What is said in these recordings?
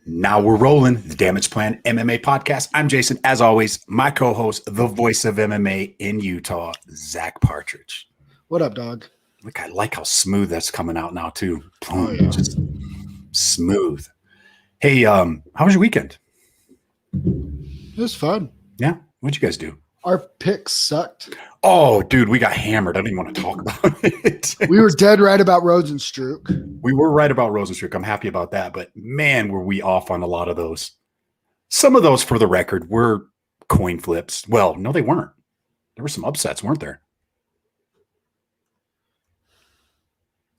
Now we're rolling. The Damage Plan MMA podcast. I'm Jason. As always, my co-host, the voice of MMA in Utah, Zack Partridge. What up, dog? Look, I like how smooth that's coming out now too. Boom, Oh, yeah. just smooth. Hey, how was your weekend? It was fun. Yeah, what'd you guys do? Our picks sucked. Oh, dude, we got hammered. I didn't even want to talk about it. We were dead right about Rozenstruik. We were right about Rozenstruik. I'm happy about that. But man, were we off on a lot of those. Some of those, for the record, were coin flips. Well, no, they weren't. There were some upsets, weren't there?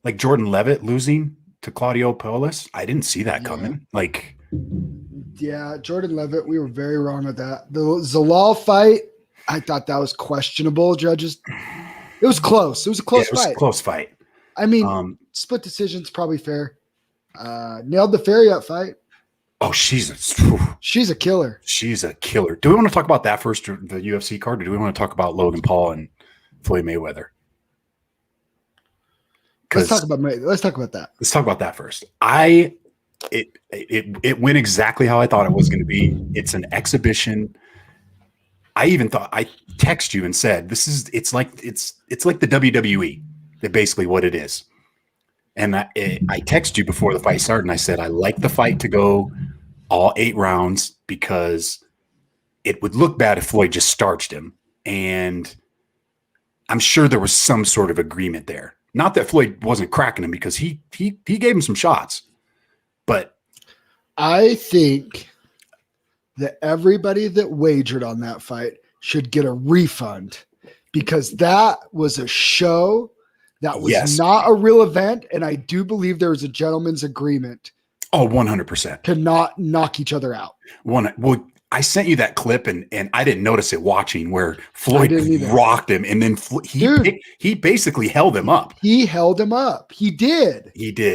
Like Jordan Levitt losing to Claudio Puelles. I didn't see that coming. Yeah, Jordan Levitt, we were very wrong with that. The Zalal fight, I thought that was questionable. Judges, it was close. It was a close fight. It was a close fight. I mean, split decision's probably fair. Nailed the Fariat fight. Oh, she's a killer. She's a killer. Do we want to talk about that first, the UFC card, or do we want to talk about Logan Paul and Floyd Mayweather? Let's talk about that. Let's talk about that first. It went exactly how I thought it was going to be. It's an exhibition. I even thought, I text you and said, it's like the WWE. That's basically what it is. And I text you before the fight started and I said, I like the fight to go all 8 rounds because it would look bad if Floyd just starched him. And I'm sure there was some sort of agreement there. Not that Floyd wasn't cracking him because he gave him some shots. But I think that everybody that wagered on that fight should get a refund because that was a show. That was not a real event, and I do believe there was a gentleman's agreement. Oh, 100%. To not knock each other out. Well, I sent you that clip, and I didn't notice it watching where Floyd rocked him, and then he basically held him up. He held him up. He did.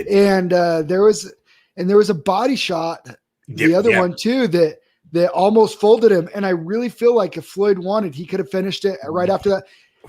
And there was a body shot, the other one too, that almost folded him. And I really feel like if Floyd wanted, he could have finished it right after that.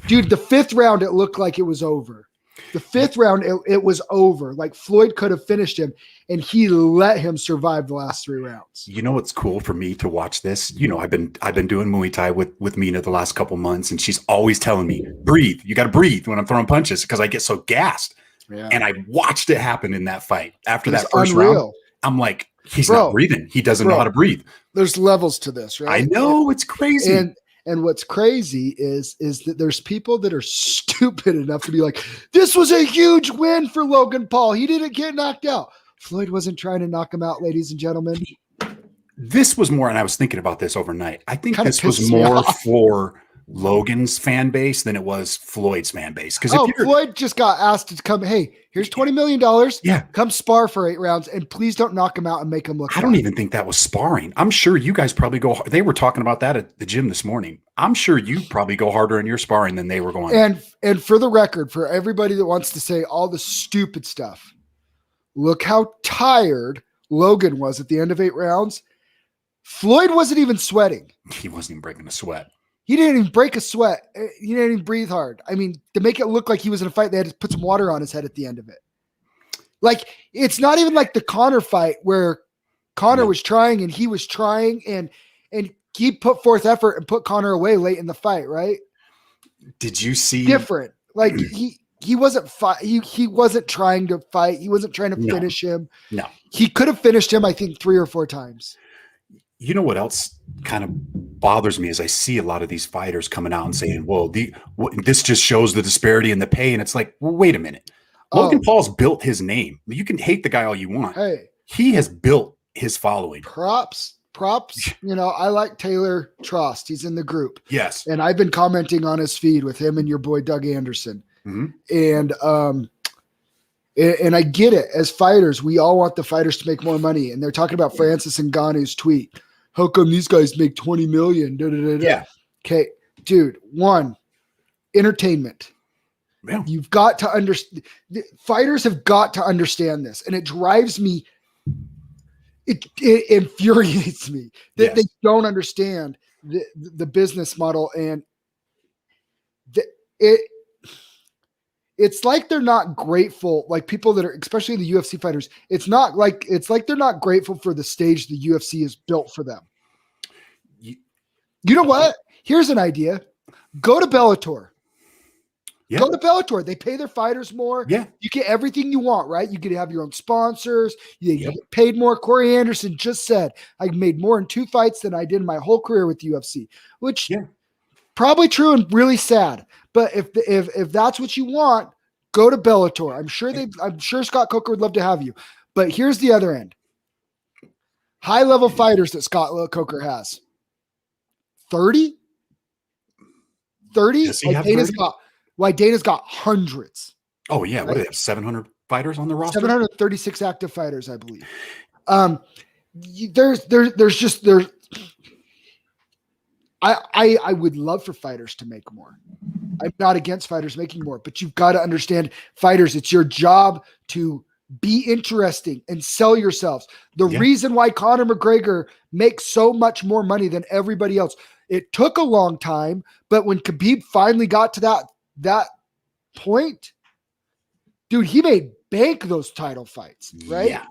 Dude, the 5th round, it looked like it was over. The 5th round, it was over. Like Floyd could have finished him, and he let him survive the last 3 rounds. You know what's cool for me to watch this? You know, I've been doing Muay Thai with Mina the last couple months, and she's always telling me, breathe. You got to breathe when I'm throwing punches because I get so gassed. Yeah. And I watched it happen in that fight. After that first round, I'm like, he's not breathing. He doesn't know how to breathe. There's levels to this, right? I know. It's crazy. And what's crazy is that there's people that are stupid enough to be like, this was a huge win for Logan Paul. He didn't get knocked out. Floyd wasn't trying to knock him out, ladies and gentlemen. This was more, and I was thinking about this overnight. I think this was more for Logan's fan base than it was Floyd's fan base. Because Floyd just got asked to come, hey, here's $20 million. Yeah. Come spar for 8 rounds, and please don't knock him out and make him look I don't even think that was sparring. I'm sure you guys probably they were talking about that at the gym this morning. I'm sure you probably go harder in your sparring than they were going. And for the record, for everybody that wants to say all the stupid stuff, look how tired Logan was at the end of 8 rounds. Floyd wasn't even sweating. He wasn't even breaking a sweat. He didn't even break a sweat. He didn't even breathe hard. I mean, to make it look like he was in a fight, they had to put some water on his head at the end of it. Like, it's not even like the Conor fight where Conor was trying and he was trying and he put forth effort and put Conor away late in the fight, right? Did you see? Different. Like, he wasn't he wasn't trying to fight. He wasn't trying to finish him. No. He could have finished him, I think, 3 or 4 times. You know what else kind of bothers me is I see a lot of these fighters coming out and saying, well, this just shows the disparity in the pay. And it's like, well, wait a minute. Logan Paul's built his name. You can hate the guy all you want. Hey, he has built his following. Props. You know, I like Taylor Trost. He's in the group. Yes. And I've been commenting on his feed with him and your boy, Doug Anderson. Mm-hmm. And I get it. As fighters, we all want the fighters to make more money. And they're talking about Francis Ngannou's tweet. How come these guys make 20 million? Da, da, da, da. Yeah. Okay, dude. 1, entertainment. Yeah. You've got to understand. Fighters have got to understand this, and it drives me. It infuriates me that they don't understand the business model, and it it's like they're not grateful, like people that are, especially the UFC fighters, it's like they're not grateful for the stage the UFC is built for them. You know what? Here's an idea. Go to Bellator. Yeah. Go to Bellator. They pay their fighters more. Yeah. You get everything you want, right? You get to have your own sponsors. You get paid more. Corey Anderson just said, I made more in 2 fights than I did in my whole career with the UFC, which probably true and really sad. But if that's what you want, go to Bellator. I'm sure Scott Coker would love to have you. But here's the other end. High level fighters that Scott Coker has. 30? 30? Dana's got hundreds. Oh yeah. Right? What do they have? 700 fighters on the roster? 736 active fighters, I believe. I would love for fighters to make more. I'm not against fighters making more, but you've got to understand, fighters, it's your job to be interesting and sell yourselves. The reason why Conor McGregor makes so much more money than everybody else, it took a long time, but when Khabib finally got to that point, dude, he made bank those title fights, right? Yeah.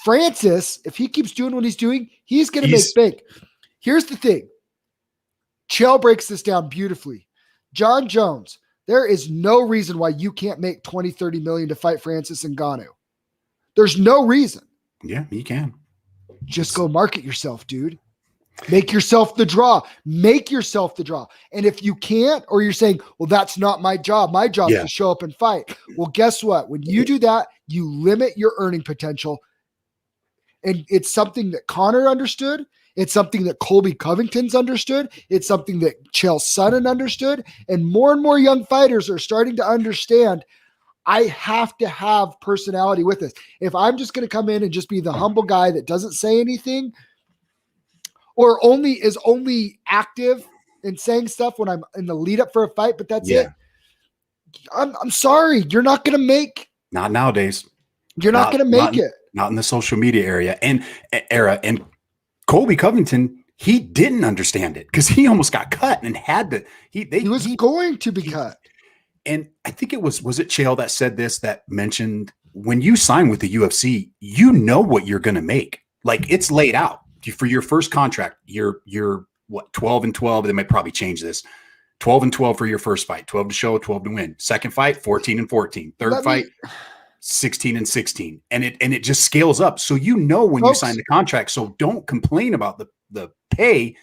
Francis, if he keeps doing what he's doing, he's going to make bank. Here's the thing. Chael breaks this down beautifully. Jon Jones, there is no reason why you can't make 20, 30 million to fight Francis Ngannou. There's no reason. Yeah, you can. Just go market yourself, dude. Make yourself the draw. Make yourself the draw. And if you can't, or you're saying, well, that's not my job. My job is to show up and fight. Well, guess what? When you do that, you limit your earning potential. And it's something that Conor understood. It's something that Colby Covington's understood. It's something that Chael Sonnen understood. And more young fighters are starting to understand, I have to have personality with this. If I'm just going to come in and just be the humble guy that doesn't say anything, or is only active and saying stuff when I'm in the lead up for a fight, but that's it. I'm sorry. You're not going to make. Not nowadays. You're not going to make it. Not in the social media era. And Colby Covington, he didn't understand it because he almost got cut and had to. He was going to be cut. And I think it was it Chael that said this, that mentioned when you sign with the UFC, you know what you're going to make. Like, it's laid out for your first contract. You're what, 12-12. They might probably change this. 12-12 for your first fight, 12 to show, 12 to win. Second fight, 14-14. Third fight, 16-16. And it just scales up. So you know when you sign the contract. So don't complain about the pay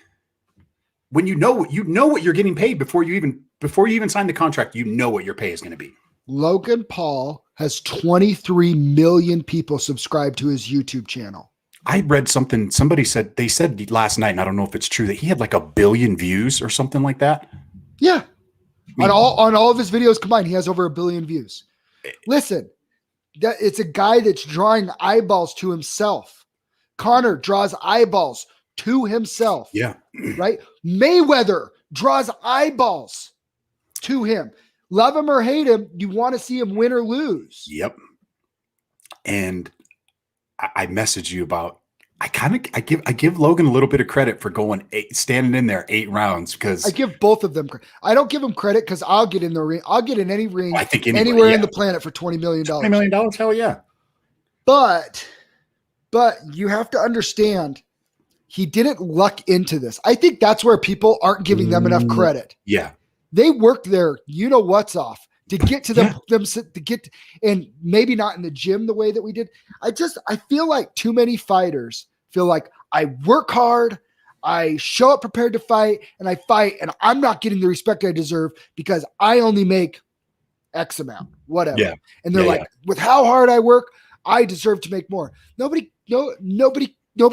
when you know what you're getting paid before you even sign the contract. You know what your pay is going to be. Logan Paul has 23 million people subscribed to his YouTube channel. I read something. They said last night, and I don't know if it's true, that he had like 1 billion views or something like that. Yeah. On all of his videos combined, he has over 1 billion views. Listen, it's a guy that's drawing eyeballs to himself. Conor draws eyeballs to himself. Yeah. Right? Mayweather draws eyeballs to him. Love him or hate him, you want to see him win or lose. Yep. And I messaged you about, I give Logan a little bit of credit for standing in there 8 rounds, because I give both of them credit. I don't give him credit because I'll get in the ring. I'll get in any ring anywhere in the planet for $20 million. $20 million, hell yeah. But you have to understand, he didn't luck into this. I think that's where people aren't giving them enough credit. Yeah. They worked their what's off to get to them to get, and maybe not in the gym the way that we did. I feel like too many fighters feel like I work hard, I show up prepared to fight, and I fight, and I'm not getting the respect I deserve because I only make X amount, whatever. Yeah. And they're with how hard I work, I deserve to make more. Nobody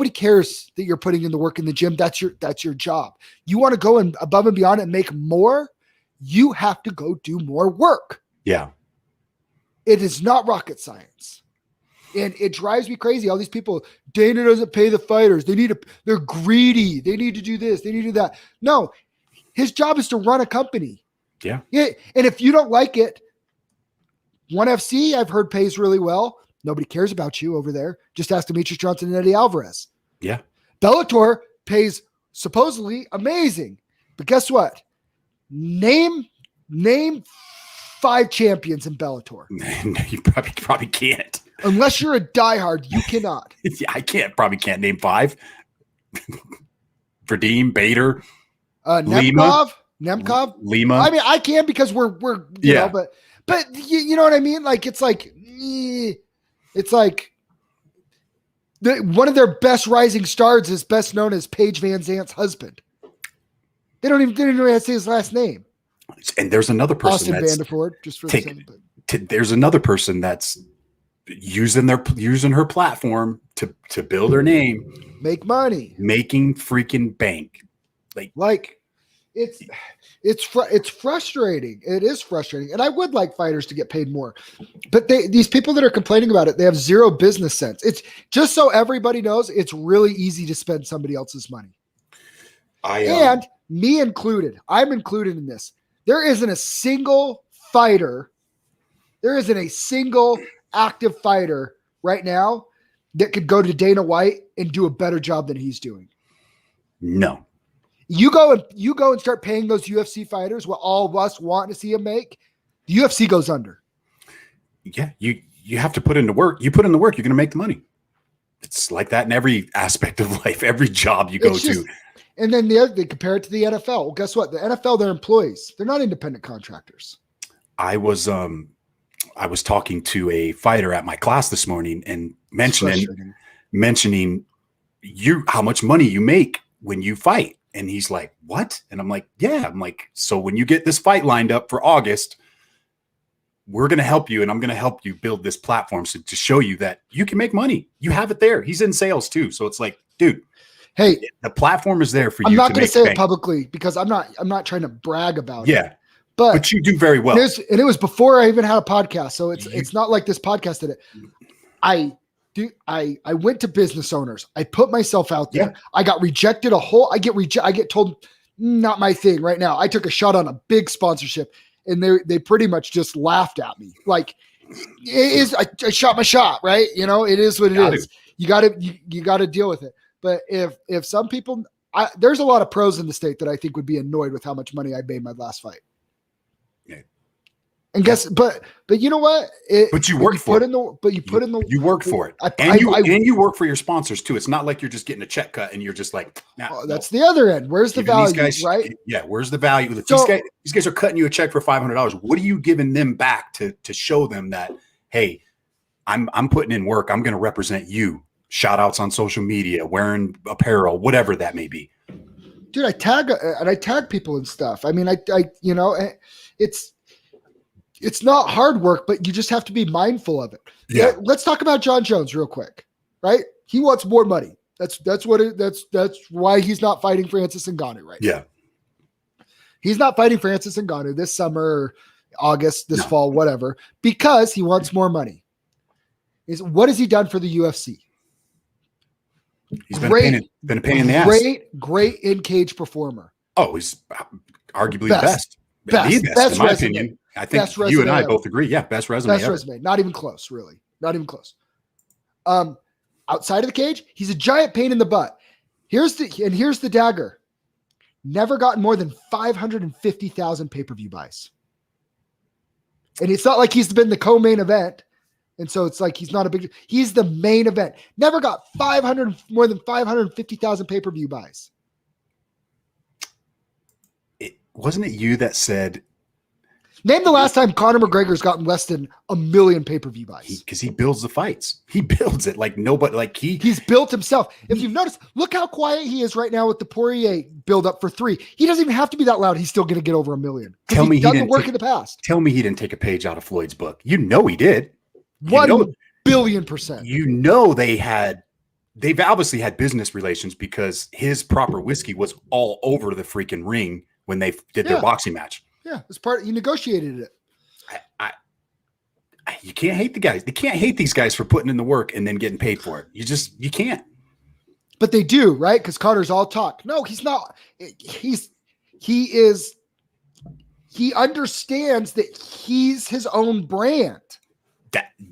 cares that you're putting in the work in the gym. That's your job. You want to go above and beyond and make more, you have to go do more work. Yeah. It is not rocket science. And it drives me crazy. All these people, Dana doesn't pay the fighters. They're greedy. They need to do this. They need to do that. No, his job is to run a company. Yeah. Yeah. And if you don't like it, ONE FC, I've heard, pays really well. Nobody cares about you over there. Just ask Demetrius Johnson and Eddie Alvarez. Yeah. Bellator pays supposedly amazing. But guess what? Name 5 champions in Bellator. You probably can't. Unless you're a diehard, you cannot. Yeah, I probably can't name 5. Verdeem, Bader, Nemkov, Lima. I mean, I can because we're you know, but you know what I mean? Like it's like one of their best rising stars is best known as Paige Van Zant's husband. They didn't even have to say his last name. And there's another person Austin Vanderford, just for there's another person that's using her platform to build her name, make money, making freaking bank. Like it's frustrating. It is frustrating. And I would like fighters to get paid more, but these people that are complaining about it, they have zero business sense. It's just so everybody knows it's really easy to spend somebody else's money. And me included, I'm included in this. There isn't a single fighter. There isn't a single active fighter right now that could go to Dana White and do a better job than he's doing. No. You go and start paying those UFC fighters what all of us want to see them make. The UFC goes under. Yeah, you have to put in the work. You put in the work, you're going to make the money. It's like that in every aspect of life, every job you go to. And then they compare it to the NFL. Well, guess what? The NFL, they're employees. They're not independent contractors. I was talking to a fighter at my class this morning and mentioning how much money you make when you fight. And he's like, what? And I'm like, yeah. I'm like, so when you get this fight lined up for August, we're going to help you. And I'm going to help you build this platform to show you that you can make money. You have it there. He's in sales too. So it's like, dude, hey, the platform is there for you. I'm not going to say it publicly because I'm not trying to brag about it. Yeah. But you do very well. And it was before I even had a podcast. So it's not like this podcast did it. I went to business owners. I put myself out there. Yeah. I got rejected I get told not my thing right now. I took a shot on a big sponsorship and they pretty much just laughed at me. Like it is, I shot my shot, right? You know, it is what it is. You gotta deal with it. But if some people, there's a lot of pros in the state that I think would be annoyed with how much money I made my last fight. And but you know what? But you work for it. You work for it. And you work for your sponsors too. It's not like you're just getting a check cut and you're just like, nah, that's the other end. Where's the value, right? Yeah. Where's the value? These guys are cutting you a check for $500. What are you giving them back to show them that, hey, I'm putting in work. I'm going to represent you. Shout outs on social media, wearing apparel, whatever that may be. Dude, I tag people and stuff. I mean, it's not hard work, but you just have to be mindful of it. Yeah. Let's talk about Jon Jones real quick, right? He wants more money. That's why he's not fighting Francis Ngannou right now. He's not fighting Francis Ngannou this summer, August, this fall, whatever, because he wants more money. What has he done for the UFC? He's been a pain in the ass. Great in-cage performer. Oh, he's arguably the best in my opinion. I think you and I both agree. Yeah, best resume. Not even close, really. Not even close. Outside of the cage, he's a giant pain in the butt. Here's the dagger. Never gotten more than 550,000 pay-per-view buys. And it's not like he's been the co-main event. And so it's like he's the main event. Never got more than 550,000 pay-per-view buys. Wasn't it you that said? Name the last time Conor McGregor's gotten less than 1 million pay-per-view buys. Because he builds the fights. He builds it like nobody. Like he's built himself. If you've noticed, look how quiet he is right now with the Poirier build up for 3. He doesn't even have to be that loud. He's still going to get over 1 million. Tell me he didn't work in the past. Tell me he didn't take a page out of Floyd's book. You know he did. 1 billion%. You know they've obviously had business relations because his proper whiskey was all over the freaking ring when they did their boxing match. Yeah, you negotiated it. You can't hate the guys. They can't hate these guys for putting in the work and then getting paid for it. You can't. But they do, right? Because Connor's all talk. No, he's not. He understands that he's his own brand.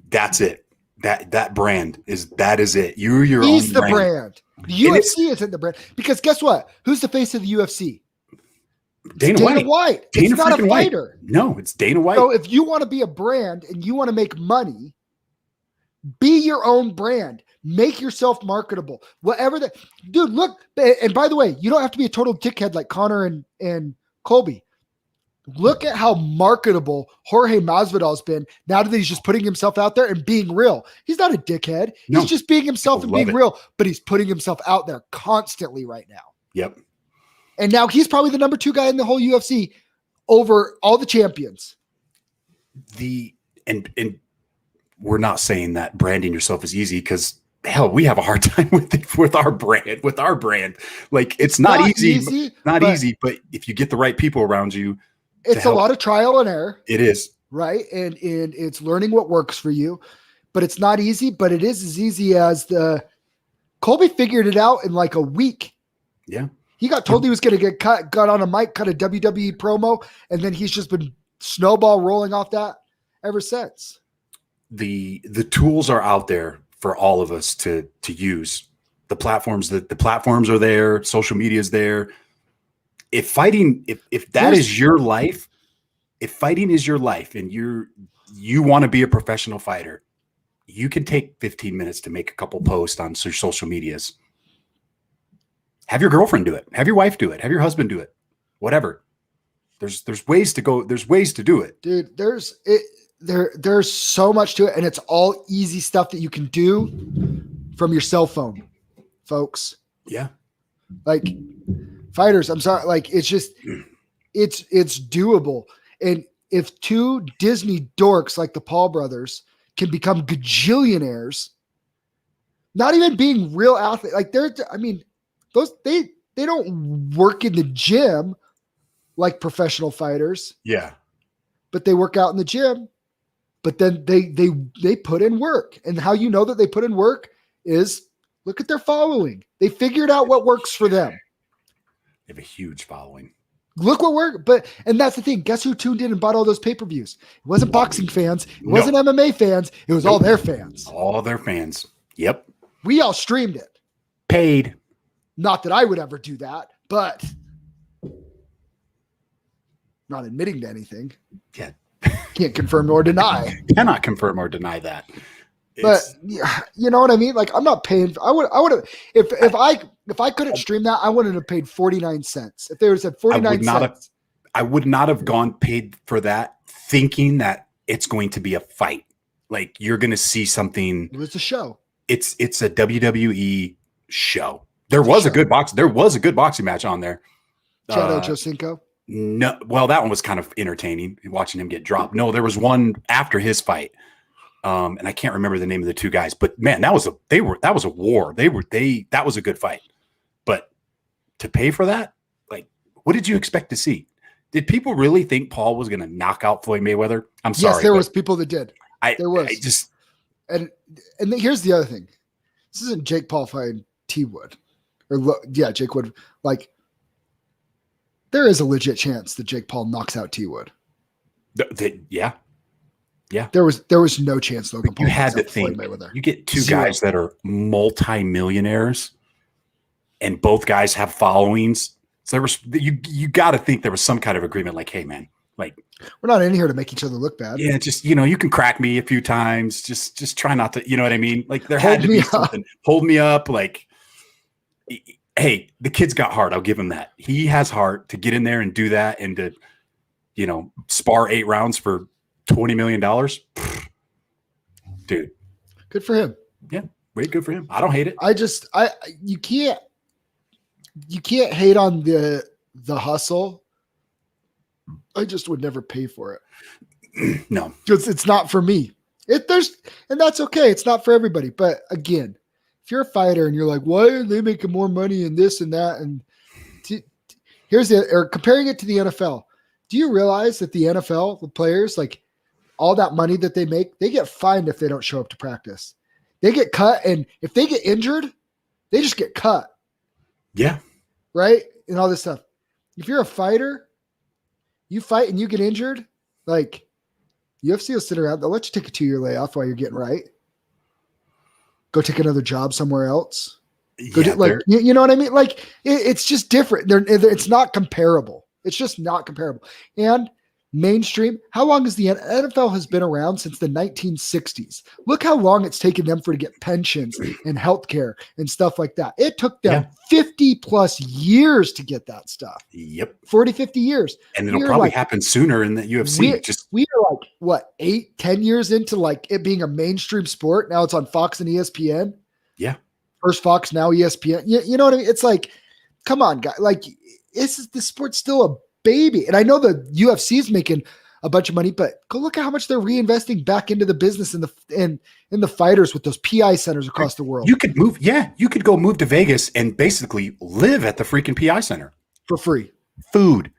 That's it. That brand is it. You're your own brand. He's the brand. The UFC isn't the brand. Because guess what? Who's the face of the UFC? Dana White. It's not a fighter. No, it's Dana White. So if you want to be a brand and you want to make money, be your own brand. Make yourself marketable. Whatever that, dude, look. And by the way, you don't have to be a total dickhead like Connor and Colby. Look at how marketable Jorge Masvidal's been now that he's just putting himself out there and being real. He's not a dickhead. He's just being himself and being real, but he's putting himself out there constantly right now. Yep. And now he's probably the number 2 guy in the whole UFC over all the champions. And we're not saying that branding yourself is easy, because hell, we have a hard time with our brand. Like it's not easy, but if you get the right people around you, it's a lot of trial and error. It is. Right. And it's learning what works for you, but it's not easy, but it is as easy as Colby figured it out in like a week. Yeah. He got told he was going to get got on a mic, cut a WWE promo. And then he's just been snowball rolling off that ever since. The tools are out there for all of us to use. The platforms are there. Social media is there. If fighting is your life, if fighting is your life and you want to be a professional fighter, you can take 15 minutes to make a couple posts on social medias. Have your girlfriend do it. Have your wife do it. Have your husband do it. Whatever. There's ways to go. There's ways to do it. Dude, there's so much to it, and it's all easy stuff that you can do from your cell phone, folks. Yeah. Like fighters, I'm sorry, like it's just it's doable. And if 2 Disney dorks like the Paul brothers can become gajillionaires, not even being real athletes, like they don't work in the gym like professional fighters. Yeah. But they work out in the gym, but then they put in work. And how you know that they put in work is look at their following. They figured out what works for them. They have a huge following. Look what worked. And that's the thing. Guess who tuned in and bought all those pay-per-views? It wasn't boxing fans. It wasn't MMA fans. It was all their fans. All their fans. Yep. We all streamed it. Paid. Not that I would ever do that, but not admitting to anything. Yeah. Can't confirm nor deny. Cannot confirm or deny that. But you know what I mean? Like I'm not paying. I would if I couldn't stream that, I wouldn't have paid 49 cents. If they would have said 49 cents. I would not have gone paid for that thinking that it's going to be a fight. Like you're going to see something. It was a show. It's a WWE show. There was a good boxing match on there. Chad Ochocinco. No, well, that one was kind of entertaining watching him get dropped. No, there was one after his fight. And I can't remember the name of the 2 guys, but man, that was a war. That was a good fight. But to pay for that, like, what did you expect to see? Did people really think Paul was going to knock out Floyd Mayweather? I'm sorry. Yes, there was people that did. There was. And here's the other thing. This isn't Jake Paul fighting T Wood Jake Wood. Like, there is a legit chance that Jake Paul knocks out T Wood. Yeah. Yeah. There was no chance Logan Paul. You had to think you get 2 guys that are multi-millionaires and both guys have followings. So you got to think there was some kind of agreement like, hey man, like we're not in here to make each other look bad. Yeah. Just, you can crack me a few times. Just try not to, you know what I mean? Like there had to be something. Hold me up. Like, hey, the kid's got heart. I'll give him that. He has heart to get in there and do that and to, spar 8 rounds for $20 million. Dude. Good for him. Yeah. Way good for him. I don't hate it. You can't hate on the hustle. I just would never pay for it. No. Because it's not for me. And that's okay. It's not for everybody. But again, if you're a fighter and you're like, why are they making more money and this and that? And comparing it to the NFL. Do you realize that the NFL, the players, like all that money that they make, they get fined if they don't show up to practice. They get cut. And if they get injured, they just get cut. Yeah. Right. And all this stuff. If you're a fighter, you fight and you get injured, like UFC will sit around. They'll let you take a 2-year layoff while you're getting right. Go take another job somewhere else. You know what I mean? Like it's just different. It's not comparable. It's just not comparable. And mainstream, how long has the NFL has been around since the 1960s? Look how long it's taken them to get pensions and healthcare and stuff like that. It took them 50 plus years to get that stuff. Yep. 40, 50 years. And it'll probably happen sooner in the UFC. We are like, what, 8, 10 years into like it being a mainstream sport. Now it's on Fox and ESPN. Yeah. First Fox, now ESPN. You know what I mean? It's like, come on, guys. Like, the sport's still a baby. And I know the UFC is making a bunch of money, but go look at how much they're reinvesting back into the business and in the fighters with those PI centers across the world. You could move. Yeah. You could go move to Vegas and basically live at the freaking PI center for free. Food,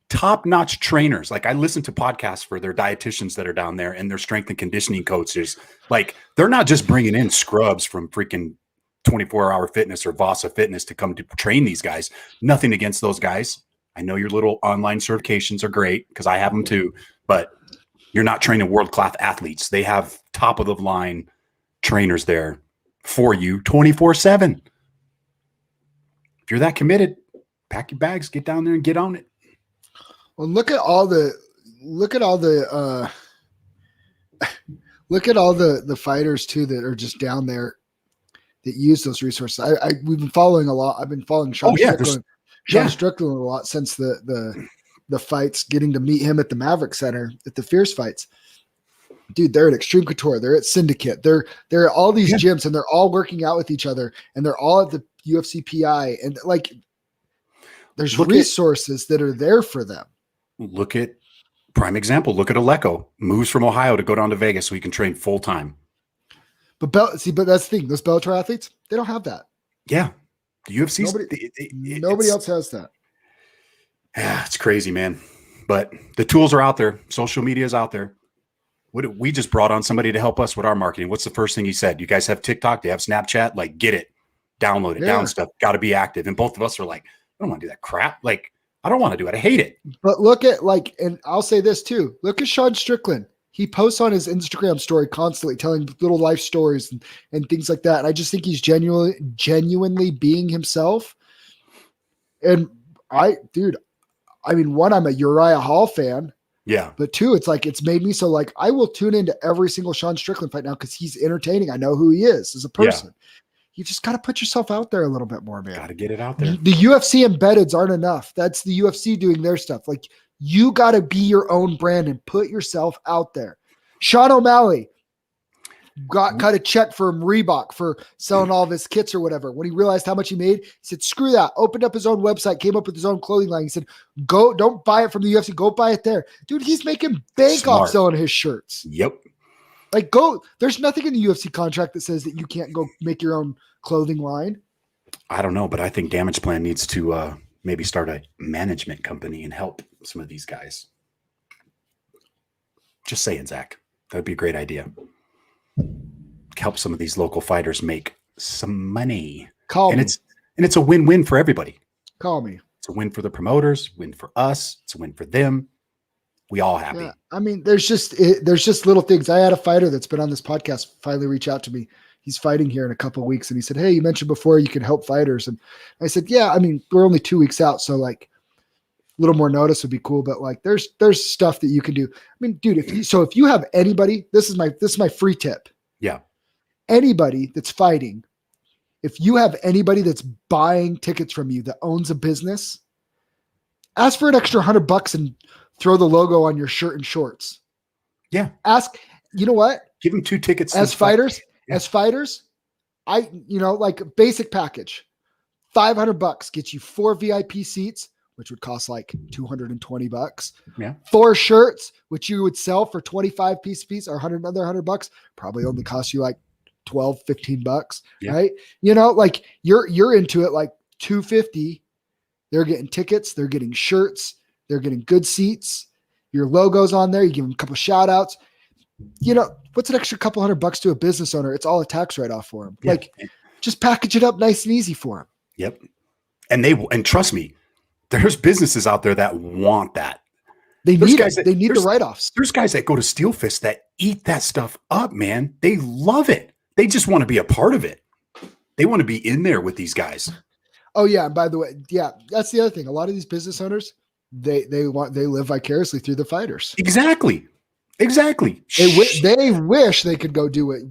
top-notch trainers. Like I listen to podcasts for their dietitians that are down there and their strength and conditioning coaches. Like they're not just bringing in scrubs from freaking 24-hour fitness or Vasa fitness to come to train these guys. Nothing against those guys. I know your little online certifications are great because I have them too, but you're not training world-class athletes. They have top-of-the-line trainers there for you 24/7. If you're that committed, pack your bags, get down there and get on it. Well, look at all the fighters too that are just down there that use those resources. We've been following a lot. I've been following Jon Strickland a lot since the fights, getting to meet him at the Maverick Center at the Fierce fights. Dude, they're at Extreme Couture. They're at Syndicate. They're at all these gyms and they're all working out with each other and they're all at the UFC PI and like there's resources that are there for them. Look at prime example. Look at Aleko, moves from Ohio to go down to Vegas so he can train full time. But that's the thing. Those Bellator athletes, they don't have that. Yeah. The UFC, nobody else has that. Yeah, it's crazy, man. But the tools are out there. Social media is out there. We just brought on somebody to help us with our marketing. What's the first thing he said? You guys have TikTok? Do you have Snapchat? Like, get it, download it, down stuff. Got to be active. And both of us are like, I don't want to do that crap. Like, I don't want to do it. I hate it. But look at and I'll say this too. Look at Jon Strickland. He posts on his Instagram story constantly telling little life stories and things like that. And I just think he's genuinely being himself. And one, I'm a Uriah Hall fan. Yeah. But two, it's made me so like I will tune into every single Jon Strickland fight now because he's entertaining. I know who he is as a person. Yeah. You just got to put yourself out there a little bit more, man. Got to get it out there. The UFC embeddeds aren't enough. That's the UFC doing their stuff. Like, you got to be your own brand and put yourself out there. Sean O'Malley cut a check from Reebok for selling all of his kits or whatever. When he realized how much he made, he said, screw that. Opened up his own website, came up with his own clothing line. He said, don't buy it from the UFC. Go buy it there. Dude, he's making bank off selling his shirts. Yep. Like, there's nothing in the UFC contract that says that you can't go make your own clothing line. I don't know, but I think Damage Plan needs to maybe start a management company and help some of these guys. Just saying, Zach. That would be a great idea. Help some of these local fighters make some money. It's a win-win for everybody. Call me. It's a win for the promoters, win for us. It's a win for them. We all happy. Yeah, I mean, there's just little things. I had a fighter that's been on this podcast finally reach out to me. He's fighting here in a couple of weeks. And he said, hey, you mentioned before you could help fighters. And I said, yeah, I mean, we're only 2 weeks out. So like a little more notice would be cool. But like, there's stuff that you can do. I mean, dude, if you have anybody, this is my free tip. Yeah. Anybody that's fighting, if you have anybody that's buying tickets from you that owns a business, ask for an extra $100 and throw the logo on your shirt and shorts. Yeah. You know what? Give them 2 tickets. As fighters, like basic package, $500 gets you 4 VIP seats, which would cost like $220. Yeah. 4 shirts, which you would sell for 25 piece or another $100, probably only cost you like $12, $15, right? You know, like you're into it like $250. They're getting tickets, they're getting shirts, they're getting good seats. Your logo's on there. You give them a couple of shout outs. You know, what's an extra couple $100 to a business owner? It's all a tax write-off for them. Yeah. Like, just package it up nice and easy for them. Yep. And trust me, there's businesses out there that want that. They need the write-offs. There's guys that go to Steel Fist that eat that stuff up, man. They love it. They just want to be a part of it. They want to be in there with these guys. Oh, yeah. And by the way, yeah, that's the other thing. A lot of these business owners, they live vicariously through the fighters. Exactly. They wish they could go do it.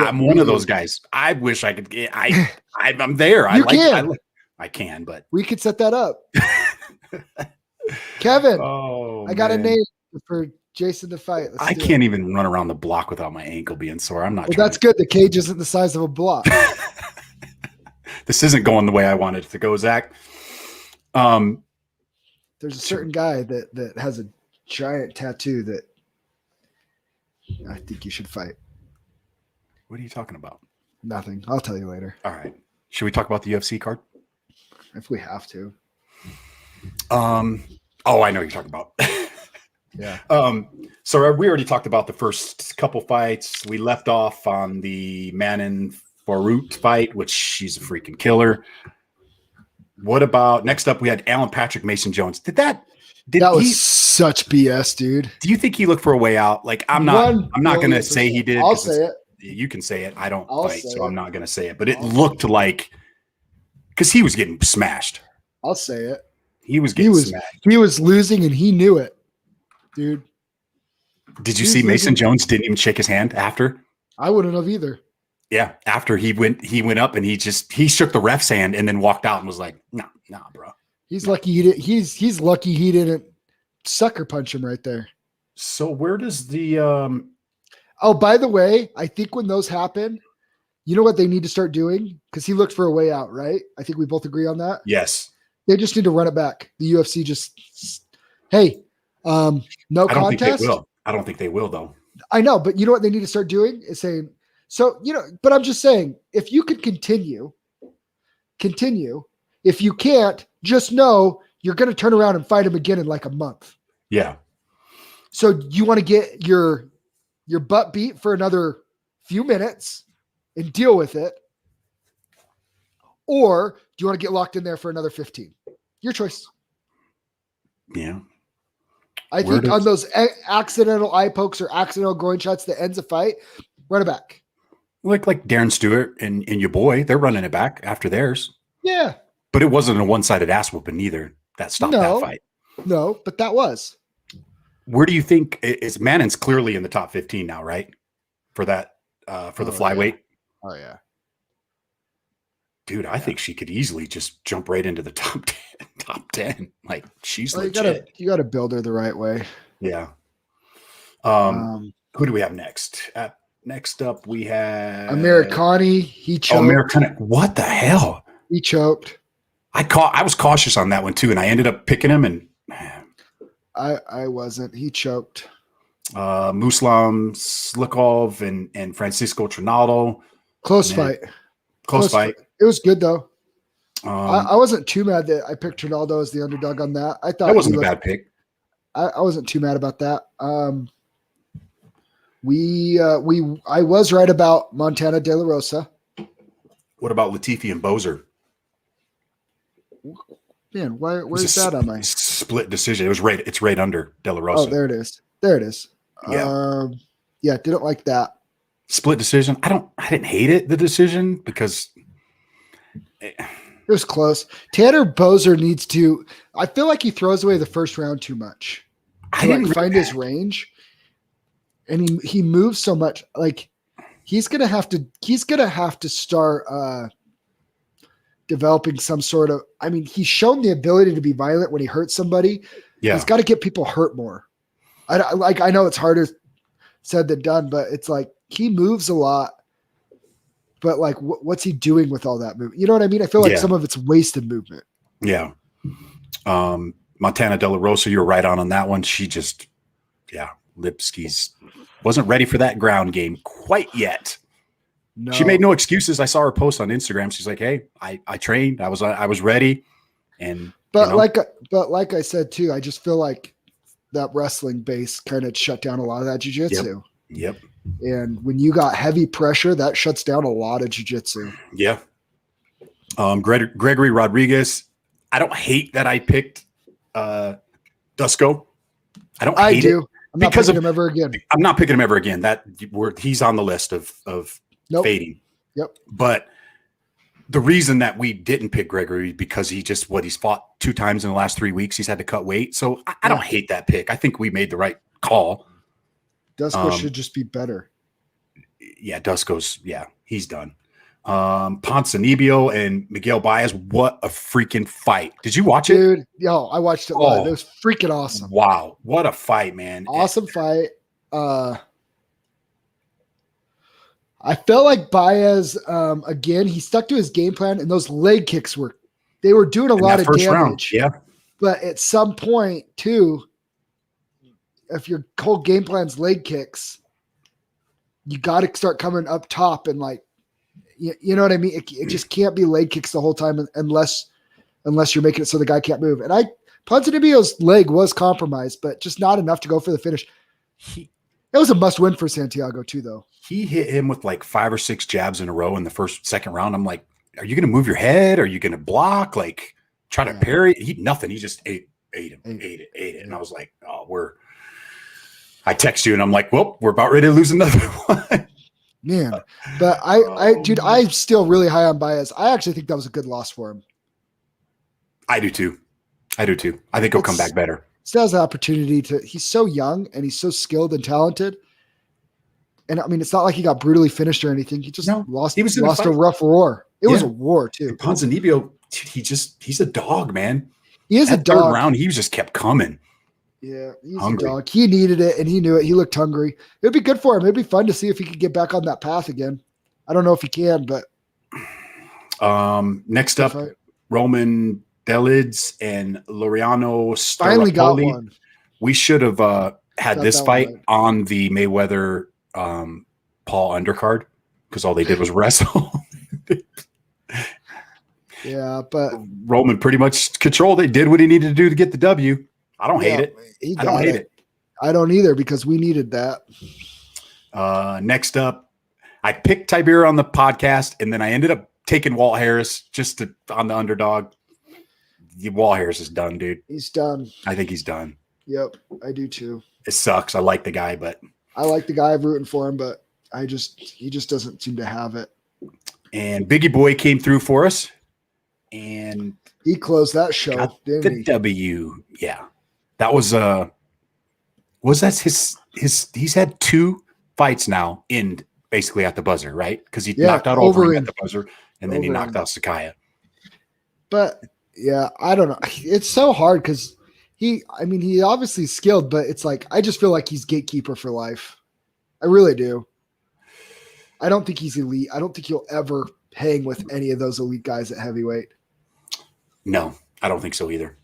I'm one of those guys. I wish I could get. I'm there. I can, but we could set that up. Kevin, I got a name for Jason to fight. I can't even run around the block without my ankle being sore. I'm not. Well, that's good. The cage isn't the size of a block. This isn't going the way I wanted it to go, Zach. There's a certain guy that has a giant tattoo that I think you should fight. What are you talking about? Nothing. I'll tell you later. All right. Should we talk about the UFC card? If we have to. Oh, I know what you're talking about. Yeah. So we already talked about the first couple fights. We left off on the Manon Farouk fight, which she's a freaking killer. What about next up? We had Alan Patrick Mason Jones. That was such BS, dude. Do you think he looked for a way out? Like I'm not going to say he did. I'll say it. You can say it. I don't fight, so I'm not going to say it. But it looked like because he was getting smashed. I'll say it. He was getting smashed. He was losing, and he knew it, dude. Did you see Mason Jones didn't even shake his hand after? I wouldn't have either. Yeah, after he went up and he shook the ref's hand and then walked out and was like, nah, bro. He's lucky he did. He's lucky he didn't sucker punch him right there. So where does the Oh, by the way, I think when those happen, you know what they need to start doing? Because he looked for a way out, right? I think we both agree on that. Yes. They just need to run it back. The UFC no contest. I don't think they will though. I know, but you know what they need to start doing is saying, so, but I'm just saying, if you could continue. If you can't, just know you're going to turn around and fight him again in like a month. Yeah. So you want to get your butt beat for another few minutes and deal with it? Or do you want to get locked in there for another 15? Your choice. Yeah. I think on those accidental eye pokes or accidental groin shots that ends a fight, run it back. Like Darren Stewart and your boy, they're running it back after theirs. Yeah. But it wasn't a one-sided ass whooping either that stopped that fight. No, but that was. Where do you think is Mannon's clearly in the top 15 now, right? For that, for the flyweight. Yeah. Oh yeah. Dude, I think she could easily just jump right into the top 10. Like she's legit. You gotta build her the right way. Yeah. Who do we have next? Next up, we have Americani. He choked. Americani. What the hell? He choked. I was cautious on that one too, and I ended up picking him. And I wasn't. He choked. Muslim Slikov and Francisco Trinaldo. Close fight. Close fight. It was good though. I wasn't too mad that I picked Trinaldo as the underdog on that. I thought that wasn't a bad pick. I wasn't too mad about that. I was right about Montana De La Rosa. What about Latifi and Bozer? Man, where's that on my split decision? It was right. It's right under De La Rosa. Oh, there it is. Yeah. Yeah, didn't like that. Split decision. I didn't hate it, the decision, because it was close. Tanner Bozer needs to. I feel like he throws away the first round too much. I didn't find his range, and he moves so much. Like he's gonna have to start developing some sort of. I mean, he's shown the ability to be violent when he hurts somebody. Yeah, he's got to get people hurt more. I know it's harder said than done, but it's like he moves a lot. But like, what's he doing with all that movement? You know what I mean? I feel like some of it's wasted movement. Yeah. Montana De La Rosa, you're right on that one. She just, Lipsky's wasn't ready for that ground game quite yet. No. She made no excuses. I saw her post on Instagram. She's like, "Hey, I trained. I was ready." And like I said too, I just feel like that wrestling base kind of shut down a lot of that jiu-jitsu. Yep. And when you got heavy pressure, that shuts down a lot of jiu-jitsu. Yeah. Gregory Rodriguez. I don't hate that I picked Dusko. I don't hate it. I'm not picking him ever again. I'm not picking him ever again. He's on the list of Nope. fading. Yep. But the reason that we didn't pick Gregory because he's fought 2 times in the last 3 weeks. He's had to cut weight. So I don't hate that pick. I think we made the right call. Dusko should just be better. Yeah, Dusko's, he's done. Poncinibio and Miguel Baez, what a freaking fight. Did you watch it? Dude, I watched it live. It was freaking awesome. Wow. What a fight, man. Awesome fight. I felt like Baez, again, he stuck to his game plan, and those leg kicks were doing a lot of damage. Round, yeah. But at some point, too, if your whole game plan's leg kicks, you got to start coming up top and like, you know what I mean? It just can't be leg kicks the whole time unless you're making it so the guy can't move. And Poncinibio's leg was compromised, but just not enough to go for the finish. It was a must win for Santiago too, though. He hit him with like 5 or 6 jabs in a row in the second round. I'm like, are you going to move your head? Are you going to block? Like try to parry? Nothing. He just ate him. And I was like, I text you and I'm like, well, we're about ready to lose another one. Man, but dude, I'm still really high on Baez. I actually think that was a good loss for him. I do too. I think he'll come back better. Still has the opportunity he's so young and he's so skilled and talented. And I mean, it's not like he got brutally finished or anything. He just lost a rough war. It was a war too. And Poncinibio, he's a dog, man. He is a dog. Third round, he just kept coming. Yeah, he's hungry. A dog. He needed it, and he knew it. He looked hungry. It would be good for him. It'd be fun to see if he could get back on that path again. I don't know if he can, but next up, Roman Delids and Laureano finally got Starapoli. one. We should have had this fight on the Mayweather Paul undercard because all they did was wrestle. Yeah, but Roman pretty much controlled it. Did what he needed to do to get the W. I don't hate it. I don't hate it. I don't either because we needed that. Next up, I picked Tiber on the podcast, and then I ended up taking Walt Harris on the underdog. Walt Harris is done, dude. He's done. I think he's done. Yep, I do too. It sucks. I like the guy, but I like the guy. I'm rooting for him, but he just doesn't seem to have it. And Biggie Boy came through for us, and he closed that show, didn't he? W, yeah. That was that he's had 2 fights now in basically at the buzzer, right? Because he knocked out Overeem at the buzzer, and then he knocked out Sakai. But yeah, I don't know. It's so hard because he obviously is skilled, but it's like I just feel like he's gatekeeper for life. I really do. I don't think he's elite. I don't think he'll ever hang with any of those elite guys at heavyweight. No, I don't think so either.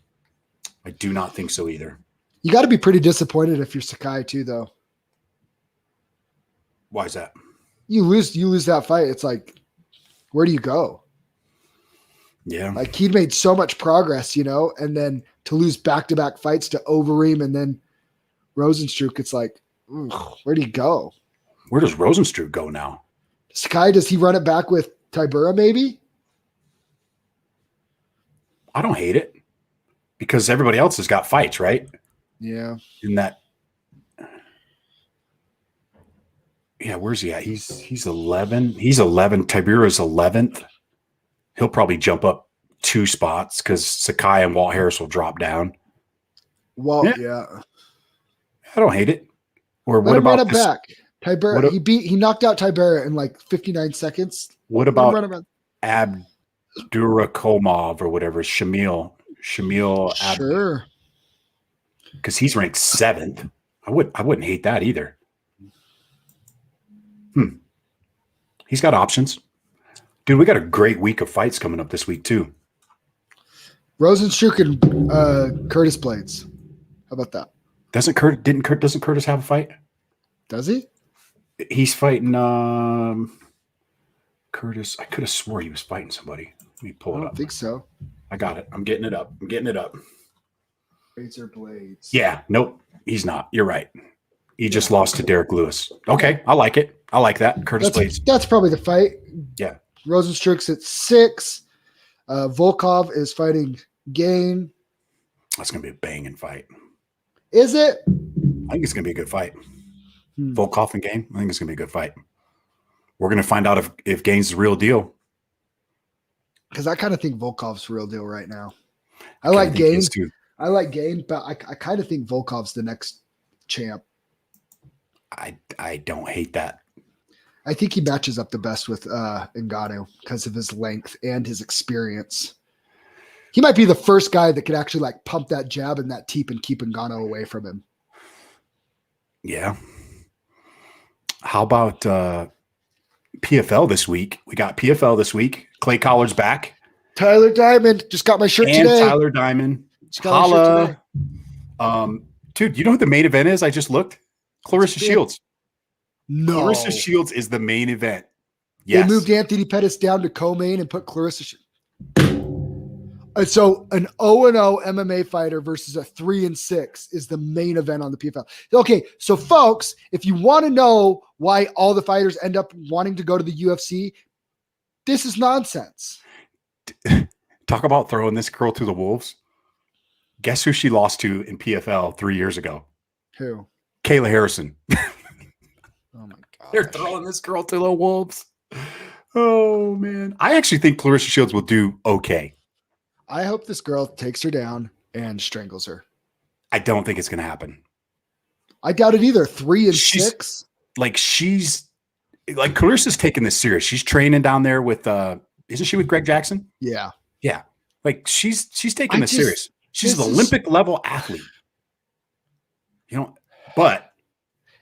I do not think so either. You got to be pretty disappointed if you're Sakai too, though. Why is that? You lose that fight. It's like, where do you go? Yeah. Like he'd made so much progress, and then to lose back-to-back fights to Overeem and then Rozenstruik, it's like, where do you go? Where does Rozenstruik go now? Sakai, does he run it back with Tybura maybe? I don't hate it because everybody else has got fights, right? Yeah. In that. Yeah, where's he at? He's 11. He's 11. Tybura's 11th. He'll probably jump up 2 spots because Sakai and Walt Harris will drop down. Well, yeah. I don't hate it. Or Let what him about run it back? Tybura, he knocked out Tybura in like 59 seconds. What about Abdurakhimov or whatever? Shamil. Sure. Because he's ranked 7th. I wouldn't hate that either. He's got options. Dude, we got a great week of fights coming up this week too. Rozenstruik and Curtis Blades. How about that? Doesn't Curtis have a fight? Does he? He's fighting Curtis. I could have swore he was fighting somebody. Let me pull it up. I don't think so. I got it. I'm getting it up. Razor Blades. Yeah. Nope. He's not. You're right. He just lost to Derek Lewis. Okay. I like it. I like that. Curtis Blades. That's probably the fight. Yeah. Rozenstruik's at 6. Volkov is fighting Gain. That's going to be a banging fight. Is it? I think it's going to be a good fight. Volkov and Gain. I think it's going to be a good fight. We're going to find out if Gain's the real deal. Because I kind of think Volkov's the real deal right now. I like Gane. I like Gane, but I kind of think Volkov's the next champ. I don't hate that. I think he matches up the best with Ngannou because of his length and his experience. He might be the first guy that could actually like pump that jab and that teep and keep Ngannou away from him. Yeah. How about PFL this week? We got PFL this week. Clay Collard's back. Tyler Diamond just got my shirt today. Tyler Diamond. Holla. Dude, you know what the main event is? I just looked. Clarissa Shields. No. Clarissa Shields is the main event. Yes. They moved Anthony Pettis down to co-main and put Clarissa Shields. So an 0-0 MMA fighter versus a 3-6 is the main event on the PFL. Okay, so folks, if you want to know why all the fighters end up wanting to go to the UFC, this is nonsense. Talk about throwing this girl to the wolves. Guess who she lost to in PFL 3 years ago? Who? Kayla Harrison. Oh my God. They're throwing this girl to the wolves. Oh man. I actually think Clarissa Shields will do okay. I hope this girl takes her down and strangles her. I don't think it's going to happen. I doubt it either. 3-6. She's like Clarissa's taking this serious. She's training down there with isn't she with Greg Jackson? Yeah. Yeah. Like she's taking this serious. She's an Olympic level athlete. You know, but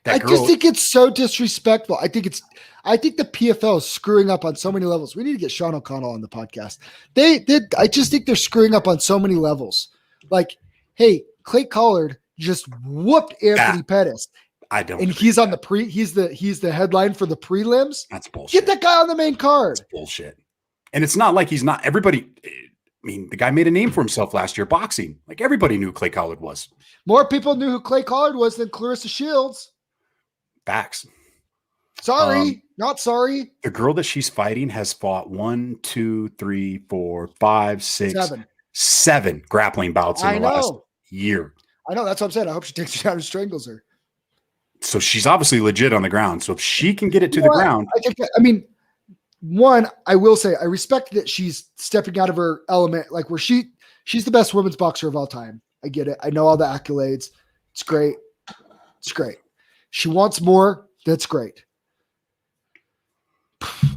just think it's so disrespectful. I think the PFL is screwing up on so many levels. We need to get Sean O'Connell on the podcast. I just think they're screwing up on so many levels. Like, hey, Clay Collard just whooped Anthony Pettis. I don't. And he's on he's the headline for the prelims. That's bullshit. Get that guy on the main card. That's bullshit. And it's not like he's not everybody. I mean, the guy made a name for himself last year boxing. Like everybody knew who Clay Collard was. More people knew who Clay Collard was than Clarissa Shields. Facts. Sorry, not sorry. The girl that she's fighting has fought 1, 2, 3, 4, 5, 6, 7 grappling bouts in the last year. I know. That's what I'm saying. I hope she takes her down and strangles her. So she's obviously legit on the ground. So if she can get it to the ground. I will say I respect that she's stepping out of her element, like where she's the best women's boxer of all time. I get it. I know all the accolades. It's great. It's great. She wants more. That's great.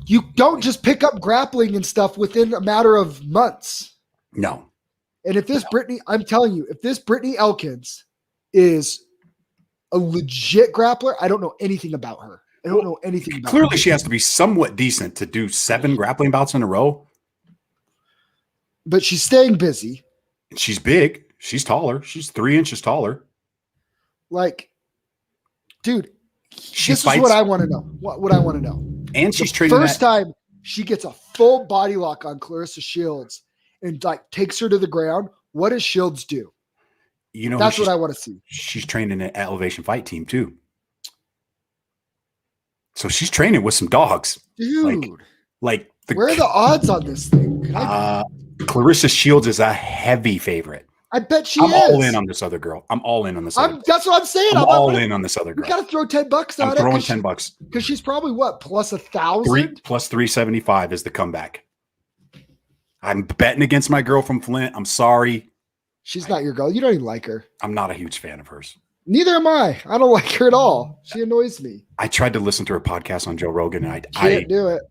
You don't just pick up grappling and stuff within a matter of months. No. And if this Brittany, I'm telling you, if this Brittany Elkins is a legit grappler, I don't know anything about her. I don't know anything about her. Clearly, she has to be somewhat decent to do 7 grappling bouts in a row. But she's staying busy. She's big. She's taller. She's 3 inches taller. Like, dude, this is what I want to know. What I want to know. And she's training. First time she gets a full body lock on Clarissa Shields and like takes her to the ground. What does Shields do? You know, that's what I want to see. She's training an Elevation Fight team too. So she's training with some dogs. Dude. Like where are the odds on this thing? Clarissa Shields is a heavy favorite. I bet she is. I'm all in on this other girl. I'm all in on this other girl. That's what I'm saying. I'm all in on this other girl. You got to throw $10 on it. I'm throwing $10. Because she's probably what? Plus 1,000? Plus 375 is the comeback. I'm betting against my girl from Flint. I'm sorry. She's not your girl. You don't even like her. I'm not a huge fan of hers. Neither am I. I don't like her at all. She annoys me. I tried to listen to her podcast on Joe Rogan, and I can't do it.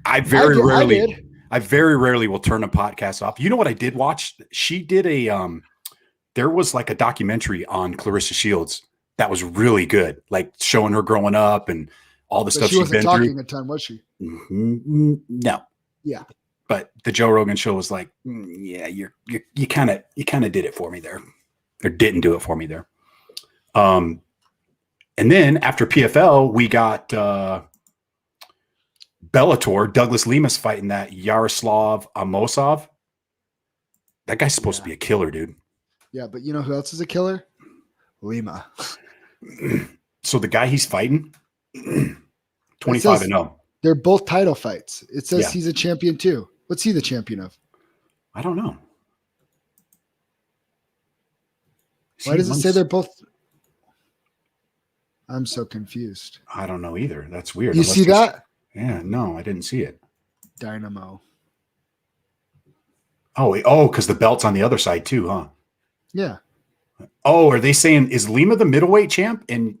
I very rarely will turn a podcast off. You know what I did watch? She did there was like a documentary on Clarissa Shields that was really good, like showing her growing up and all the stuff she's been through. She wasn't talking at the time, was she? No. Yeah. But the Joe Rogan show was like, yeah, you kind of did it for me there, or didn't do it for me there. And then after PFL, we got Bellator. Douglas Lima's fighting that Yaroslav Amosov. That guy's supposed to be a killer, dude. Yeah, but you know who else is a killer? Lima. So the guy he's fighting, 25-0. They're both title fights. It says he's a champion too. What's he the champion of? I don't know. Why does it say they're both? I'm so confused. I don't know either. That's weird. You see that? Yeah, no, I didn't see it. Dynamo. Oh, because the belt's on the other side too, huh? Yeah. Oh, are they saying is Lima the middleweight champ? And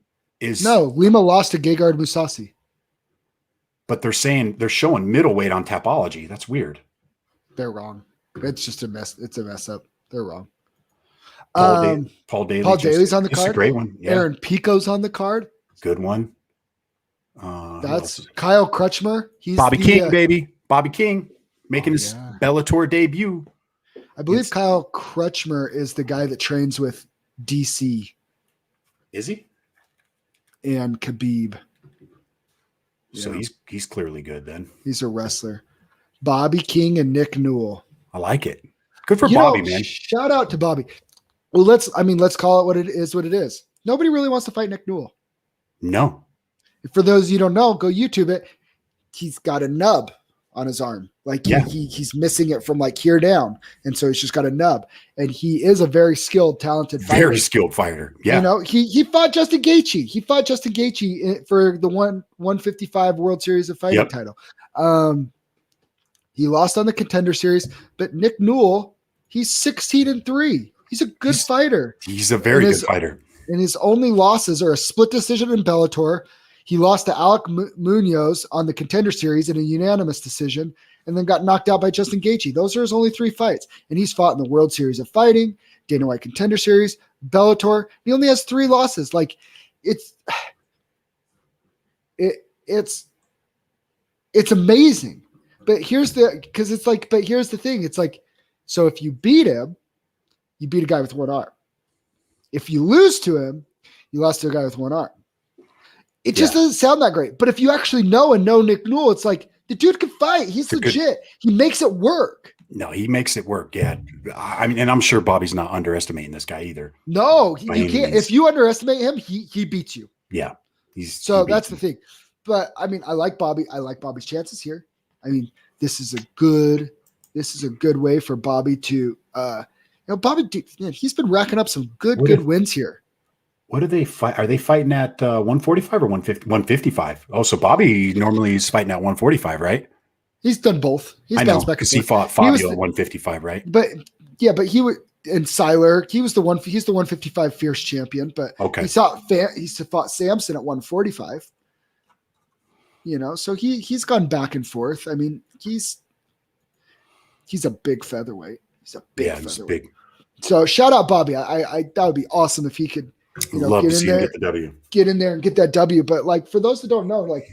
no, Lima lost to Gegard Mousasi. But they're showing middleweight on Tapology. That's weird. They're wrong. It's just a mess. It's a mess up. They're wrong. Paul Daly's on the card. It's a great one. Yeah. Aaron Pico's on the card. Good one. That's Kyle Crutchmer. He's Bobby King, baby. Bobby King making his Bellator debut. I believe Kyle Crutchmer is the guy that trains with DC. Is he? And Khabib. So he's clearly good then. He's a wrestler. Bobby King and Nick Newell. I like it. Good for Bobby, man. Shout out to Bobby. Well, let's call it what it is. Nobody really wants to fight Nick Newell. No. For those you don't know, go YouTube it. He's got a nub on his arm. Like he's missing it from like here down. And so he's just got a nub. And he is a very skilled, talented fighter. Very skilled fighter. Yeah. You know, he fought Justin Gaethje. He fought Justin Gaethje for the 155 World Series of Fighting title. He lost on the Contender Series, but Nick Newell, he's 16-3. He's a good fighter. He's a very good fighter. And his only losses are a split decision in Bellator. He lost to Alec Munoz on the Contender Series in a unanimous decision, and then got knocked out by Justin Gaethje. Those are his only 3 fights. And he's fought in the World Series of Fighting, Dana White Contender Series, Bellator. He only has 3 losses. Like it's amazing. But here's the thing. It's like, so if you beat him, you beat a guy with one arm. If you lose to him, you lost to a guy with one arm. It just doesn't sound that great. But if you actually know Nick Newell, it's like the dude can fight. He's legit. He makes it work. No, he makes it work. Yeah. I mean, and I'm sure Bobby's not underestimating this guy either. No, you can't. If you underestimate him, he beats you. Yeah. That's the thing. But I mean, I like Bobby. I like Bobby's chances here. I mean, this is a good way for Bobby to Bobby, he's been racking up some good wins here. What do they fight? Are they fighting at 145 or 155? Oh, so Bobby normally is fighting at 145, right? He's done both. He's bounced back because he fought Fabio at 155, right? But he would, and Seiler, he's the 155 fierce champion, but he fought Samson at 145. So he's gone back and forth. I mean, he's a big featherweight. He's a big featherweight. He's big. So shout out Bobby. I that would be awesome if he could love to see him get the W. Get in there and get that W. But like for those that don't know, like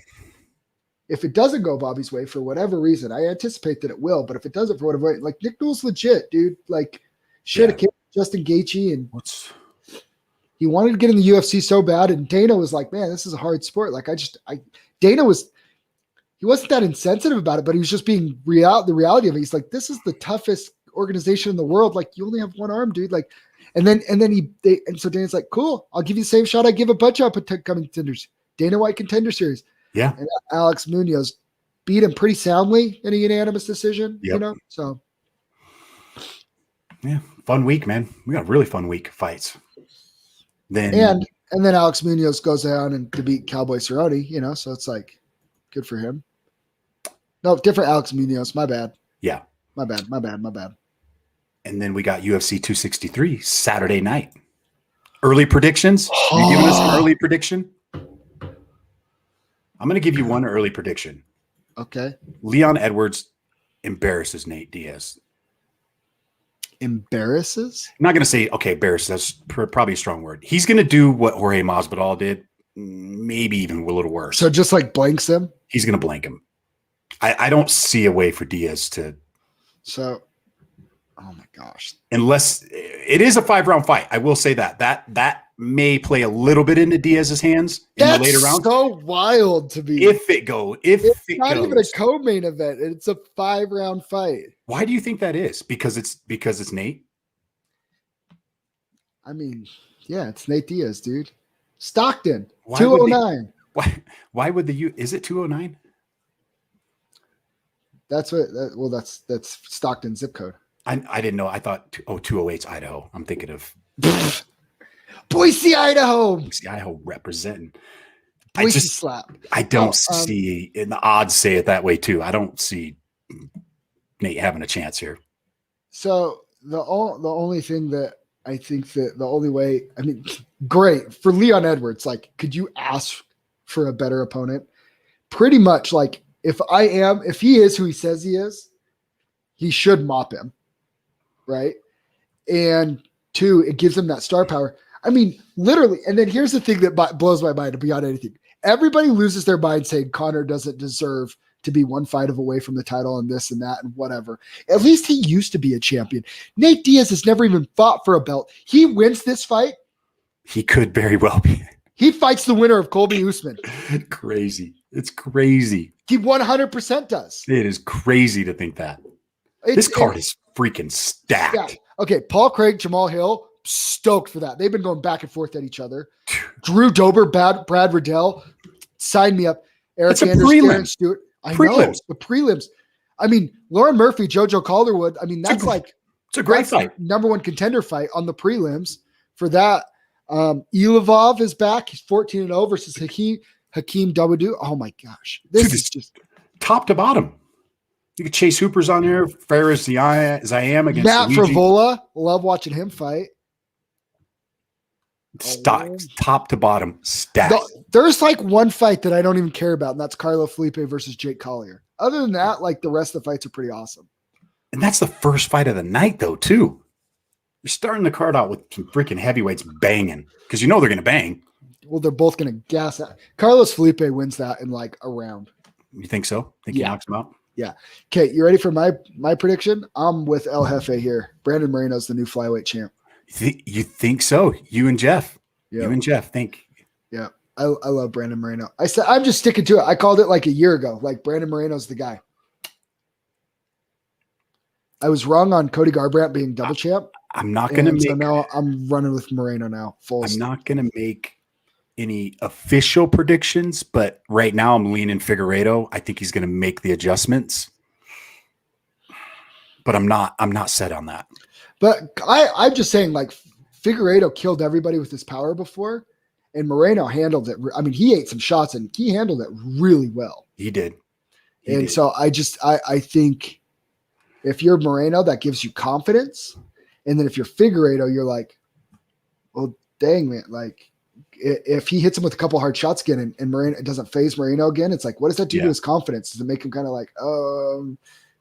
if it doesn't go Bobby's way for whatever reason, I anticipate that it will. But if it doesn't for whatever way, like Nick Newell's legit, dude. Like should have kicked Justin Gaethje, and he wanted to get in the UFC so bad, and Dana was like, "Man, this is a hard sport." Like Dana he wasn't that insensitive about it, but he was just being the reality of it. He's like, "This is the toughest organization in the world. Like you only have one arm, dude." Like. And so Dana's like, cool, I'll give you the same shot I give a bunch of upcoming contenders. Dana White Contender Series. Yeah. And Alex Munoz beat him pretty soundly in a unanimous decision, so. Yeah, fun week, man. We got a really fun week of fights. Then Alex Munoz goes down and to beat Cowboy Cerrone, so it's like good for him. No, different Alex Munoz. My bad. Yeah. My bad. And then we got UFC 263 Saturday night. Early predictions? You giving us an early prediction? I'm going to give you one early prediction. Okay. Leon Edwards embarrasses Nate Diaz. Embarrasses? I'm not going to say, embarrasses. That's probably a strong word. He's going to do what Jorge Masvidal did, maybe even a little worse. So just like blanks him? He's going to blank him. I don't see a way for Diaz to. So. Oh my gosh. Unless it is a 5-round fight. I will say that may play a little bit into Diaz's hands in the later rounds. So wild to be. It's not even a co-main event. It's a 5-round fight. Why do you think that is? Because it's Nate? I mean, yeah, it's Nate Diaz, dude. Stockton, 209. Why would is it 209? That's Stockton zip code. I didn't know. I thought 208's Idaho. I'm thinking of Boise, Idaho. Boise, Idaho representing. Boise slap. I don't see, and the odds say it that way too. I don't see Nate having a chance here. So the only thing that I think that the only way, I mean, great for Leon Edwards. Like, could you ask for a better opponent? Pretty much, like, if he is who he says he is, he should mop him, right? And 2, it gives him that star power. I mean, literally. And then here's the thing that blows my mind beyond anything. Everybody loses their mind saying Conor doesn't deserve to be one fight away from the title and this and that and whatever. At least he used to be a champion. Nate Diaz has never even fought for a belt. He wins this fight. He could very well be. He fights the winner of Colby Usman. Crazy. It's crazy. He 100% does. It is crazy to think that. This card is freaking stacked. Yeah. Okay, Paul Craig, Jamal Hill, stoked for that. They've been going back and forth at each other. Drew Dober, Brad Riddell, sign me up. Eric Anders, Darren Stewart. I know, the prelims. I mean, Lauren Murphy, JoJo Calderwood. I mean, it's a great fight. Number 1 contender fight on the prelims for that. Ilavov is back. He's 14-0 versus Hakeem Dawodu. Oh my gosh. This is just top to bottom. You could Chase Hooper's on there. Ferris Zayam against Matt Luigi. Frivola. Love watching him fight. Top to bottom stacked. There's like one fight that I don't even care about, and that's Carlo Felipe versus Jake Collier. Other than that, like the rest of the fights are pretty awesome. And that's the first fight of the night, though, too. You're starting the card out with some freaking heavyweights banging because you know they're going to bang. Well, they're both going to gas out. Carlos Felipe wins that in like a round. You think so? Think he knocks him out? Yeah. Okay, you ready for my prediction? I'm with El Jefe here. Brandon Moreno's the new flyweight champ. You think so? You and Jeff. Yeah. You and Jeff think. Yeah. I love Brandon Moreno. I'm just sticking to it. I called it like a year ago. Like Brandon Moreno's the guy. I was wrong on Cody Garbrandt being double champ. I'm not going to make. So now I'm running with Moreno now. I'm not going to make any official predictions, but right now I'm leaning Figueiredo. I think he's going to make the adjustments, but I'm not set on that. But I'm just saying, like, Figueiredo killed everybody with his power before, and Moreno handled it. I mean, he ate some shots, and he handled it really well. He did. So I think if you're Moreno, that gives you confidence. And then if you're Figueiredo, you're like, well, dang, man. Like, if he hits him with a couple hard shots again and Moreno, it doesn't phase Moreno again, it's like, what does that do to his confidence? Does it make him kind of like,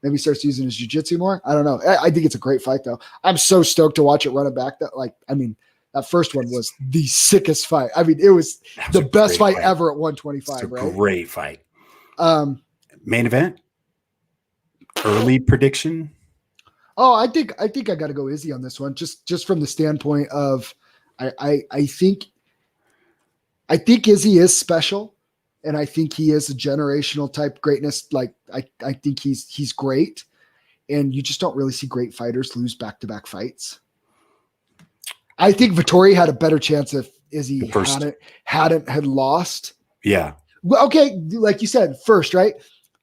maybe he starts using his jiu-jitsu more? I don't know. I think it's a great fight, though. I'm so stoked to watch it run it back. That first one was the sickest fight. I mean, it was the best fight ever at 125, right? Great fight. Main event? Early prediction? Oh, I think I got to go Izzy on this one, just from the standpoint of I think Izzy is special, and I think he is a generational type greatness. Like I think he's great, and you just don't really see great fighters lose back-to-back fights. I think Vettori had a better chance if Izzy had lost. Yeah. Well, okay, like you said, first, right?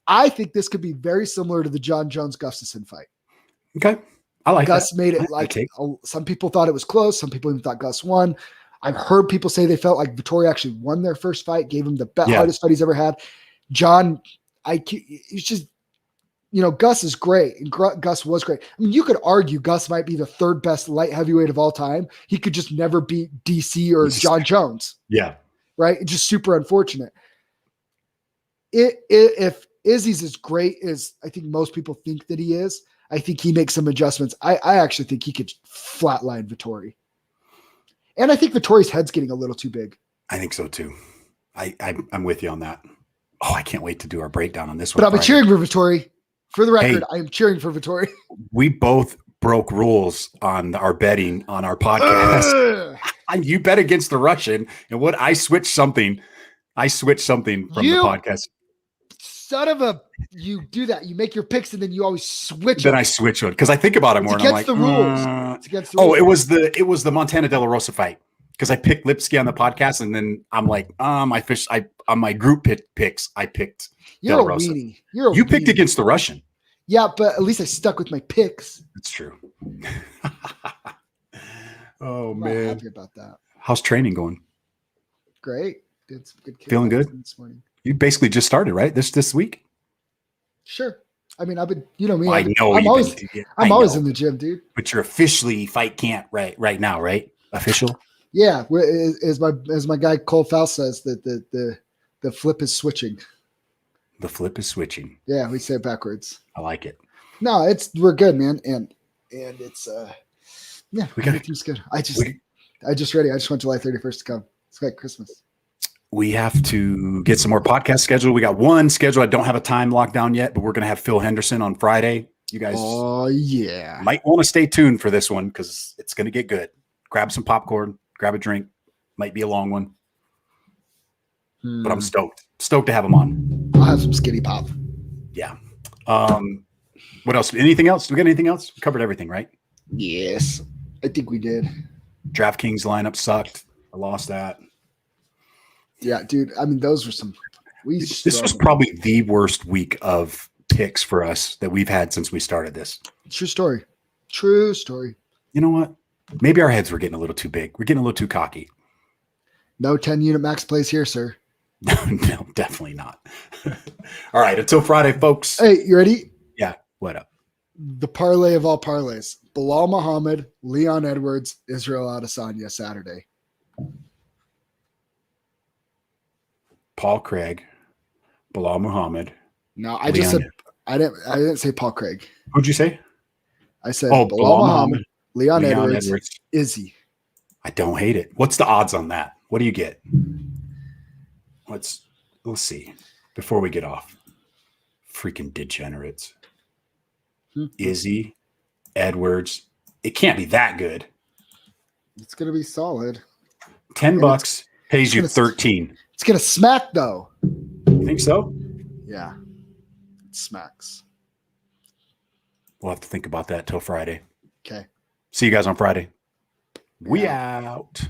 I think this could be very similar to the Jon Jones Gustafsson fight. Okay. I like Gus that. made it like some people thought it was close. Some people even thought Gus won. I've heard people say they felt like Vettori actually won their first fight, gave him the hardest fight he's ever had. Jon, it's just, Gus is great. And Gus was great. I mean, you could argue Gus might be the third best light heavyweight of all time. He could just never beat DC or Jon Jones. Yeah. Right? It's just super unfortunate. If Izzy's as great as I think most people think that he is, I think he makes some adjustments. I actually think he could flatline Vettori. And I think Vittori's head's getting a little too big. I think so too. I'm with you on that. Oh, I can't wait to do our breakdown on this one. But I'll be cheering for Vettori. For the record, I am cheering for Vettori. We both broke rules on our betting on our podcast. You bet against the Russian, and I switched something from the podcast. Son of a, you do that. You make your picks and then you always switch. Then I switch it because I think about it more. It's against the rules. It's against the rules. It was the Montana De La Rosa fight because I picked Lipsky on the podcast and then I'm like, on my group picks I picked De La Rosa. Weenie. You picked against the Russian. Yeah, but at least I stuck with my picks. It's true. Oh I'm man, happy about that. How's training going? Great. Did some good. Feeling good this morning. You basically just started, right? This week? Sure. I mean, I've been, you know me. I know I'm always, I'm always in the gym, dude. But you're officially fight camp right now, right? Official. Yeah, as my guy Cole Faust says that the flip is switching. The flip is switching. Yeah, we say it backwards. I like it. No, we're good, man, and it's yeah, everything's good. I just ready. I just want July 31st to come. It's like Christmas. We have to get some more podcasts scheduled. We got one schedule. I don't have a time locked down yet, but we're going to have Phil Henderson on Friday. You guys might want to stay tuned for this one because it's going to get good. Grab some popcorn, grab a drink. Might be a long one. But I'm stoked. Stoked to have him on. I'll have some skinny pop. Yeah. What else? Anything else? We got anything else? We covered everything, right? Yes. I think we did. DraftKings lineup sucked. I lost that. Yeah, dude. I mean, those were some. This was probably the worst week of picks for us that we've had since we started this. True story. True story. You know what? Maybe our heads were getting a little too big. We're getting a little too cocky. No 10-unit max plays here, sir. No, definitely not. All right. Until Friday, folks. Hey, you ready? Yeah. What up? The parlay of all parlays. Bilal Muhammad, Leon Edwards, Israel Adesanya Saturday. Paul Craig, Bilal Muhammad. No, I just said I didn't say Paul Craig. Who'd you say? I said Bilal Muhammad, Leon Edwards, Izzy. I don't hate it. What's the odds on that? What do you get? Let's see. Before we get off. Freaking degenerates. Izzy, Edwards. It can't be that good. It's gonna be solid. $10 pays you 13. It's gonna smack though. You think so? Yeah. It smacks. We'll have to think about that till Friday. Okay. See you guys on Friday. We out.